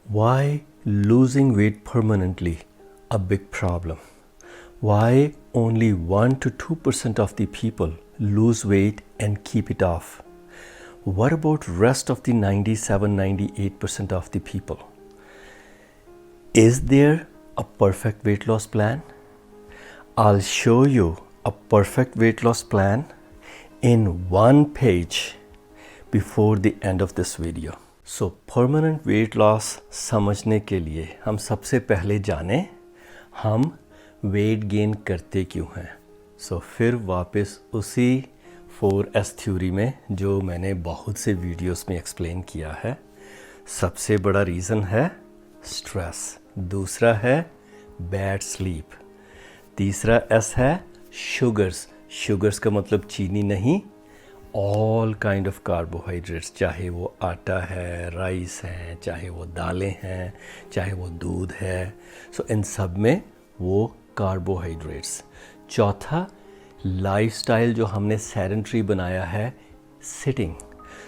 Why losing weight permanently a big problem? Why only 1 to 2% of the people lose weight and keep it off? What about rest of the 97-98% of the people? Is there a perfect weight loss plan? I'll show you a perfect weight loss plan in one page before the end of this video. So permanent weight loss समझने के लिए हम सबसे पहले जाने हम weight gain करते क्यों हैं. सो फिर वापस उसी 4S थ्योरी में जो मैंने बहुत से वीडियोस में एक्सप्लेन किया है. सबसे बड़ा रीज़न है स्ट्रेस, दूसरा है बैड स्लीप, तीसरा S है शुगर्स. शुगर्स का मतलब चीनी नहीं, ऑल काइंड ऑफ कार्बोहाइड्रेट्स, चाहे वो आटा है, राइस है, चाहे वो दालें हैं, चाहे वो दूध है. सो इन सब में वो कार्बोहाइड्रेट्स. चौथा लाइफस्टाइल जो हमने सेडेंटरी बनाया है, सिटिंग.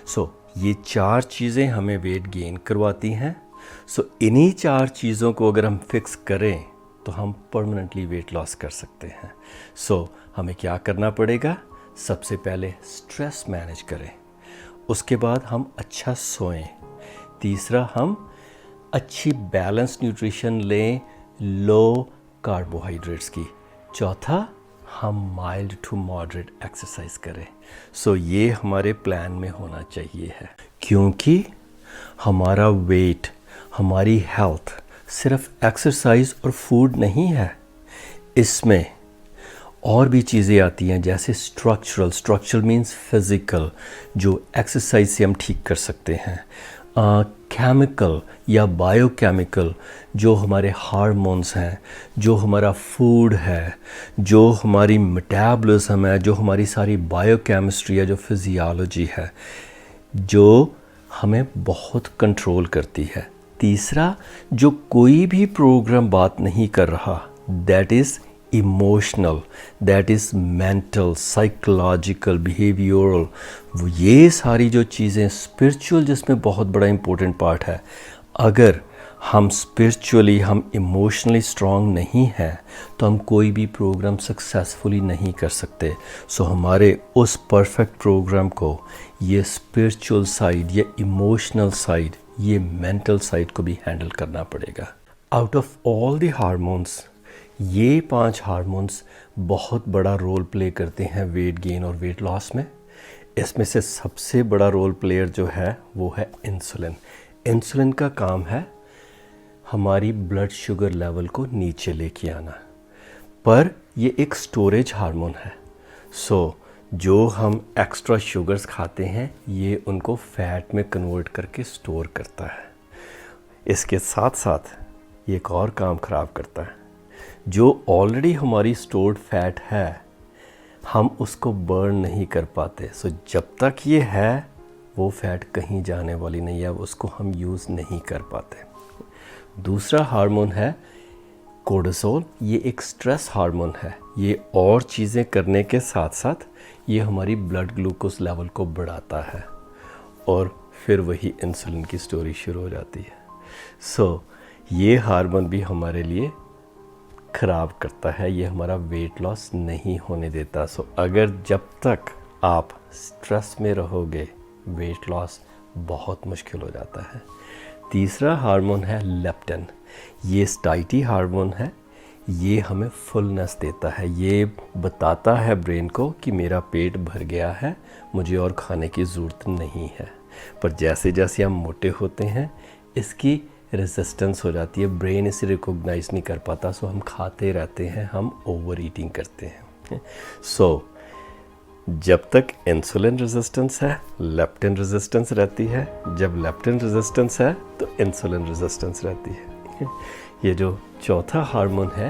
सो ये चार चीज़ें हमें वेट गेन करवाती हैं. सो इन्हीं चार चीज़ों को अगर हम फिक्स करें तो हम परमानेंटली वेट लॉस कर सकते हैं. सो हमें क्या करना पड़ेगा? सबसे पहले स्ट्रेस मैनेज करें, उसके बाद हम अच्छा सोएं, तीसरा हम अच्छी बैलेंस न्यूट्रिशन लें लो कार्बोहाइड्रेट्स की, चौथा हम माइल्ड टू मॉडरेट एक्सरसाइज करें. सो ये हमारे प्लान में होना चाहिए है, क्योंकि हमारा वेट, हमारी हेल्थ सिर्फ एक्सरसाइज और फूड नहीं है, इसमें और भी चीज़ें आती हैं जैसे स्ट्रक्चरल मीन्स फिज़िकल, जो एक्सरसाइज से हम ठीक कर सकते हैं, केमिकल या बायोकेमिकल, जो हमारे हार्मोन्स हैं, जो हमारा फूड है, जो हमारी मेटाबॉलिज्म है, जो हमारी सारी बायोकेमिस्ट्री है, जो फिजियोलॉजी है, जो हमें बहुत कंट्रोल करती है. तीसरा, जो कोई भी प्रोग्राम बात नहीं कर रहा, that is emotional, that is mental, psychological, behavioural. ये सारी जो चीज़ें, स्पिरिचुअल जिसमें बहुत बड़ा इम्पोर्टेंट पार्ट है. अगर हम स्पिरिचुअली, हम इमोशनली स्ट्रांग नहीं हैं तो हम कोई भी प्रोग्राम सक्सेसफुली नहीं कर सकते. सो हमारे उस परफेक्ट प्रोग्राम को ये स्पिरिचुअल साइड, ये इमोशनल साइड, ये मेंटल साइड को भी हैंडल करना पड़ेगा. Out of all the hormones, ये 5 हार्मोन्स बहुत बड़ा रोल प्ले करते हैं वेट गेन और वेट लॉस में. इसमें से सबसे बड़ा रोल प्लेयर जो है वो है इंसुलिन. इंसुलिन का काम है हमारी ब्लड शुगर लेवल को नीचे लेके आना, पर ये एक स्टोरेज हार्मोन है. सो जो हम एक्स्ट्रा शुगर्स खाते हैं ये उनको फैट में कन्वर्ट करके स्टोर करता है. इसके साथ साथ ये एक और काम ख़राब करता है, जो ऑलरेडी हमारी स्टोर्ड फैट है हम उसको बर्न नहीं कर पाते. सो जब तक ये है वो फैट कहीं जाने वाली नहीं है, उसको हम यूज़ नहीं कर पाते. दूसरा हार्मोन है कोर्टिसोल. ये एक स्ट्रेस हार्मोन है. ये और चीज़ें करने के साथ साथ ये हमारी ब्लड ग्लूकोज लेवल को बढ़ाता है और फिर वही इंसुलिन की स्टोरी शुरू हो जाती है. सो ये हार्मोन भी हमारे लिए ख़राब करता है, ये हमारा वेट लॉस नहीं होने देता. सो अगर जब तक आप स्ट्रेस में रहोगे वेट लॉस बहुत मुश्किल हो जाता है. तीसरा हार्मोन है लेप्टिन. ये स्टाइटी हार्मोन है. ये हमें फुलनेस देता है, ये बताता है ब्रेन को कि मेरा पेट भर गया है, मुझे और खाने की ज़रूरत नहीं है. पर जैसे जैसे हम मोटे होते हैं इसकी रेजिस्टेंस हो जाती है, ब्रेन इसे रिकॉग्नाइज नहीं कर पाता. सो हम खाते रहते हैं, हम ओवर ईटिंग करते हैं. सो जब तक इंसुलिन रेजिस्टेंस है लेप्टिन रेजिस्टेंस रहती है, जब लेप्टिन रेजिस्टेंस है तो इंसुलिन रेजिस्टेंस रहती है. ये जो चौथा हार्मोन है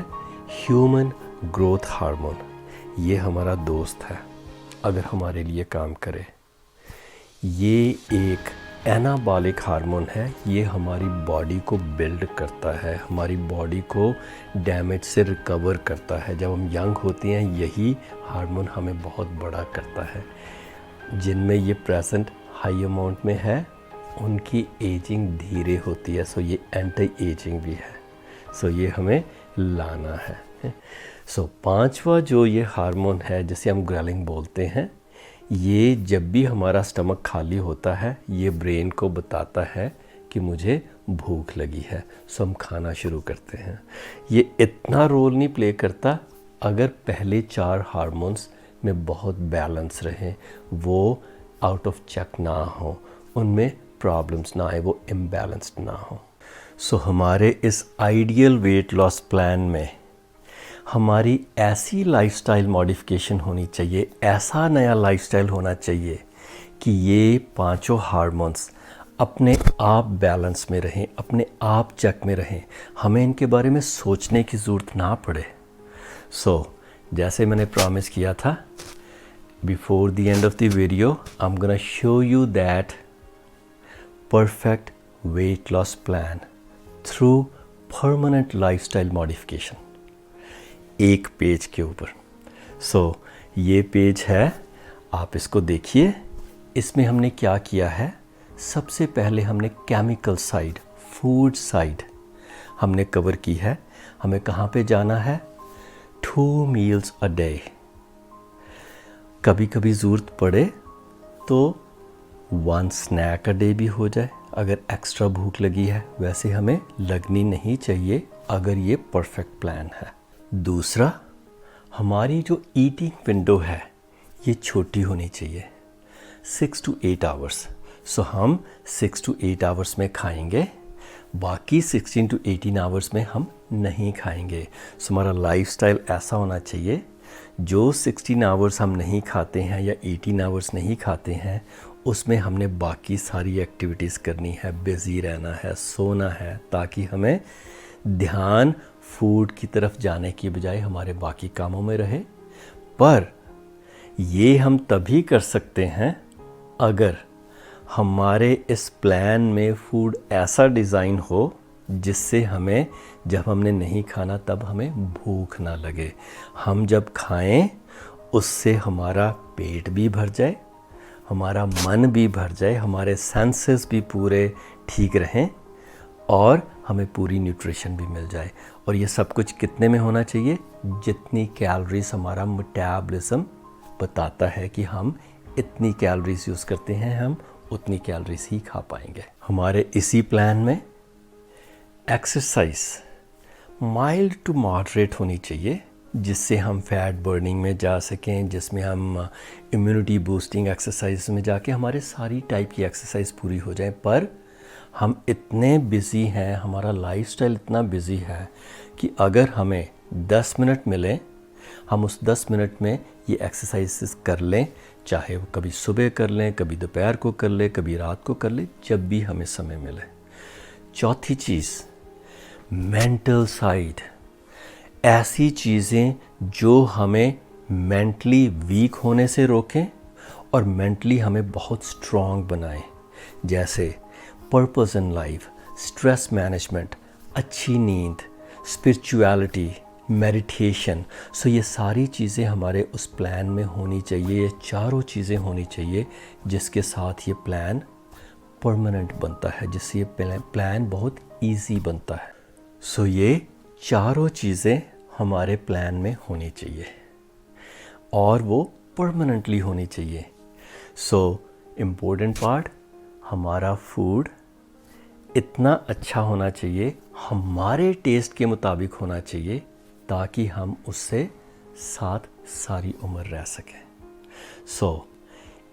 ह्यूमन ग्रोथ हार्मोन, ये हमारा दोस्त है अगर हमारे लिए काम करे. ये एक एनाबॉलिक हार्मोन है. ये हमारी बॉडी को बिल्ड करता है, हमारी बॉडी को डैमेज से रिकवर करता है. जब हम यंग होते हैं यही हार्मोन हमें बहुत बड़ा करता है. जिनमें ये प्रेजेंट हाई अमाउंट में है उनकी एजिंग धीरे होती है, सो ये एंटी एजिंग भी है, सो ये हमें लाना है। सो पांचवा जो ये हार्मोन है जिसे हम ग्रेलिंग बोलते हैं, ये जब भी हमारा स्टमक खाली होता है ये ब्रेन को बताता है कि मुझे भूख लगी है, सो हम खाना शुरू करते हैं। ये इतना रोल नहीं प्ले करता अगर पहले 4 हार्मोन्स में बहुत बैलेंस रहे, वो आउट ऑफ चेक ना हो, उनमें प्रॉब्लम्स ना आए, वो इम्बैलेंस्ड ना हो। सो हमारे इस आइडियल वेट लॉस प्लान में हमारी ऐसी लाइफस्टाइल मॉडिफिकेशन होनी चाहिए, ऐसा नया लाइफस्टाइल होना चाहिए कि ये पांचों हार्मोन्स अपने आप बैलेंस में रहें, अपने आप चेक में रहें, हमें इनके बारे में सोचने की ज़रूरत ना पड़े। सो जैसे मैंने प्रॉमिस किया था, before the end of the video I am gonna show you that perfect weight loss plan through permanent lifestyle modification, एक पेज के ऊपर। सो ये पेज है, आप इसको देखिए। इसमें हमने क्या किया है, सबसे पहले हमने केमिकल साइड, फूड साइड हमने कवर की है। हमें कहाँ पे जाना है, 2 मील्स अ डे। कभी कभी ज़रूरत पड़े तो 1 स्नैक अ डे भी हो जाए अगर एक्स्ट्रा भूख लगी है, वैसे हमें लगनी नहीं चाहिए अगर ये परफेक्ट प्लान है। दूसरा, हमारी जो ईटिंग विंडो है ये छोटी होनी चाहिए, 6 to 8 आवर्स। सो हम 6 to 8 आवर्स में खाएंगे, बाकी 16 to 18 आवर्स में हम नहीं खाएंगे। सो हमारा लाइफस्टाइल ऐसा होना चाहिए, जो 16 आवर्स हम नहीं खाते हैं या 18 आवर्स नहीं खाते हैं, उसमें हमने बाकी सारी एक्टिविटीज़ करनी है, बिज़ी रहना है, सोना है, ताकि हमें ध्यान फूड की तरफ जाने की बजाय हमारे बाकी कामों में रहे। पर ये हम तभी कर सकते हैं अगर हमारे इस प्लान में फूड ऐसा डिज़ाइन हो जिससे हमें जब हमने नहीं खाना तब हमें भूख ना लगे। हम जब खाएं उससे हमारा पेट भी भर जाए, हमारा मन भी भर जाए, हमारे सेंसेस भी पूरे ठीक रहें और हमें पूरी न्यूट्रिशन भी मिल जाए। और ये सब कुछ कितने में होना चाहिए, जितनी कैलोरीज हमारा मेटाबॉलिज्म बताता है कि हम इतनी कैलोरीज यूज़ करते हैं, हम उतनी कैलोरीज ही खा पाएंगे। हमारे इसी प्लान में एक्सरसाइज माइल्ड टू मॉडरेट होनी चाहिए, जिससे हम फैट बर्निंग में जा सकें, जिसमें हम इम्यूनिटी बूस्टिंग एक्सरसाइज में जाके हमारे सारी टाइप की एक्सरसाइज पूरी हो जाए। पर हम इतने बिज़ी हैं, हमारा लाइफस्टाइल इतना बिज़ी है कि अगर हमें 10 मिनट मिलें, हम उस 10 मिनट में ये एक्सरसाइजेस कर लें, चाहे वो कभी सुबह कर लें, कभी दोपहर को कर लें, कभी रात को कर लें, जब भी हमें समय मिले। चौथी चीज़, मेंटल साइड, ऐसी चीज़ें जो हमें मेंटली वीक होने से रोकें और मेंटली हमें बहुत स्ट्रॉन्ग बनाएं, जैसे purpose in life, stress management, अच्छी नींद, स्पिरिचुअलिटी, मेडिटेशन। सो ये सारी चीज़ें हमारे उस प्लान में होनी चाहिए। ये चारों चीज़ें होनी चाहिए जिसके साथ ये प्लान परमानेंट बनता है, जिससे ये प्लान बहुत इजी बनता है। सो ये चारों चीज़ें हमारे प्लान में होनी चाहिए और वो परमानेंटली होनी चाहिए। सो इम्पोर्टेंट पार्ट, हमारा फूड इतना अच्छा होना चाहिए, हमारे टेस्ट के मुताबिक होना चाहिए, ताकि हम उससे साथ सारी उम्र रह सकें। सो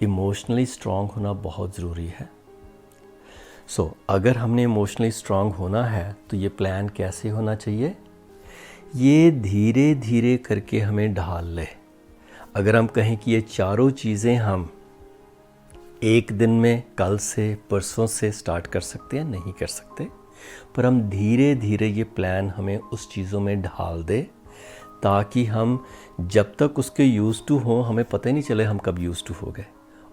इमोशनली स्ट्रॉन्ग होना बहुत ज़रूरी है। सो अगर हमने इमोशनली स्ट्रॉन्ग होना है तो ये प्लान कैसे होना चाहिए, ये धीरे धीरे करके हमें ढाल ले। अगर हम कहें कि ये चारों चीज़ें हम एक दिन में, कल से, परसों से स्टार्ट कर सकते हैं, नहीं कर सकते, पर हम धीरे धीरे ये प्लान हमें उस चीज़ों में ढाल दे, ताकि हम जब तक उसके यूज़ टू हों हमें पता ही नहीं चले हम कब यूज़ टू हो गए,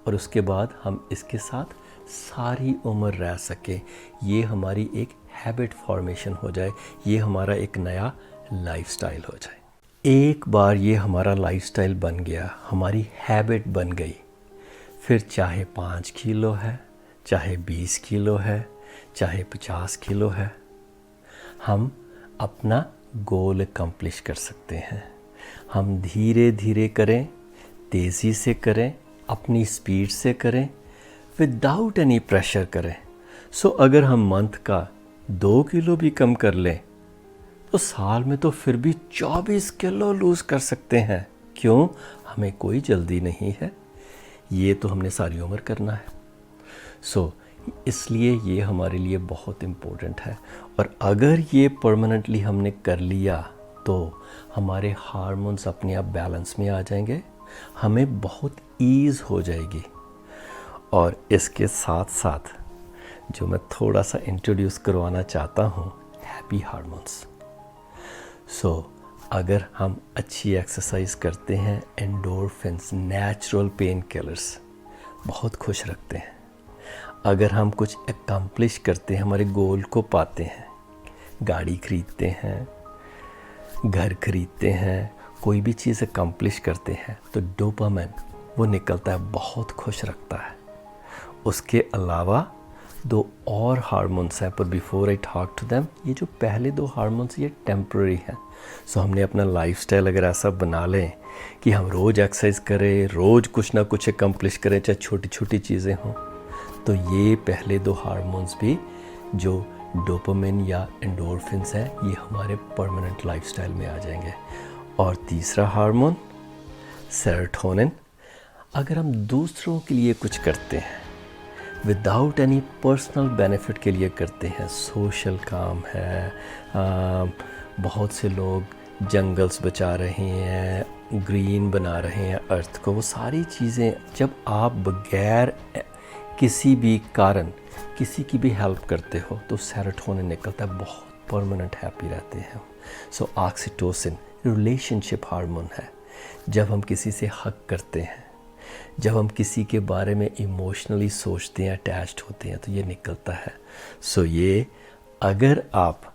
और उसके बाद हम इसके साथ सारी उम्र रह सकें। ये हमारी एक हैबिट फॉर्मेशन हो जाए, ये हमारा एक नया लाइफस्टाइल हो जाए। एक बार ये हमारा लाइफस्टाइल बन गया, हमारी हैबिट बन गई, फिर चाहे 5 किलो है, चाहे 20 किलो है, चाहे 50 किलो है, हम अपना गोल अकम्प्लिश कर सकते हैं। हम धीरे धीरे करें, तेज़ी से करें, अपनी स्पीड से करें, विदाउट एनी प्रेशर करें। सो अगर हम मंथ का 2 किलो भी कम कर लें तो साल में तो फिर भी 24 किलो लूज़ कर सकते हैं। क्यों? हमें कोई जल्दी नहीं है, ये तो हमने सारी उम्र करना है। सो इसलिए ये हमारे लिए बहुत इम्पोर्टेंट है। और अगर ये परमानेंटली हमने कर लिया तो हमारे हार्मोन्स अपने आप बैलेंस में आ जाएंगे, हमें बहुत ईज़ हो जाएगी। और इसके साथ साथ जो मैं थोड़ा सा इंट्रोड्यूस करवाना चाहता हूँ, हैप्पी हार्मोन्स। सो अगर हम अच्छी एक्सरसाइज करते हैं, एंडोर्फिन्स नेचुरल पेन किलर्स बहुत खुश रखते हैं। अगर हम कुछ अकम्प्लिश करते हैं, हमारे गोल को पाते हैं, गाड़ी खरीदते हैं, घर खरीदते हैं, कोई भी चीज़ अकम्प्लिश करते हैं तो डोपामिन वो निकलता है, बहुत खुश रखता है। उसके अलावा 2 और हार्मोन्स हैं, पर before I talk to them, ये जो पहले 2 हार्मोन्स ये टेम्पररी हैं। सो हमने अपना लाइफस्टाइल अगर ऐसा बना लें कि हम रोज़ एक्सरसाइज करें, रोज़ कुछ ना कुछ अकम्प्लिश करें, चाहे छोटी छोटी चीज़ें हों, तो ये पहले 2 हार्मोन्स भी जो डोपामिन या एंडोर्फिन्स हैं, ये हमारे परमानेंट लाइफस्टाइल में आ जाएंगे। और तीसरा हार्मोन सेरोटोनिन, अगर हम दूसरों के लिए कुछ करते हैं विदाउट एनी पर्सनल बेनिफिट के लिए करते हैं, सोशल काम है, बहुत से लोग जंगल्स बचा रहे हैं, ग्रीन बना रहे हैं अर्थ को, वो सारी चीज़ें जब आप बगैर किसी भी कारण किसी की भी हेल्प करते हो तो सेरोटोनिन निकलता है, बहुत परमानेंट हैप्पी रहते हैं। सो ऑक्सीटोसिन रिलेशनशिप हार्मोन है। जब हम किसी से हक करते हैं, जब हम किसी के बारे में इमोशनली सोचते हैं, अटैच्ड होते हैं, तो ये निकलता है। सो ये अगर आप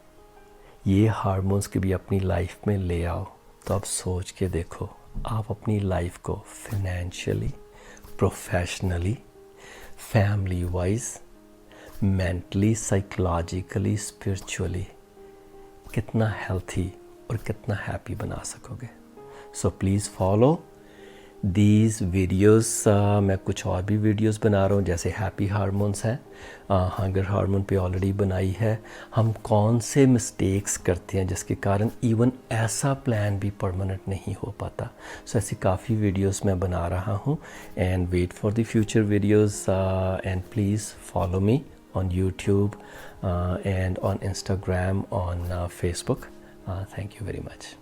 ये हार्मोन्स के भी अपनी लाइफ में ले आओ तो आप सोच के देखो, आप अपनी लाइफ को financially, professionally, family wise, mentally, psychologically, spiritually कितना हेल्थी और कितना हैप्पी बना सकोगे। So please follow these videos. मैं कुछ और भी वीडियोस बना रहा हूँ, जैसे हैप्पी हार्मोन्स हैं, हंगर हार्मोन पे ऑलरेडी बनाई है। हम कौन से मिस्टेक्स करते हैं जिसके कारण इवन ऐसा प्लान भी परमानेंट नहीं हो पाता। सो ऐसी काफ़ी वीडियोस मैं बना रहा हूँ। And wait for the future videos and please follow me on YouTube and on Instagram, on Facebook. Thank you very much.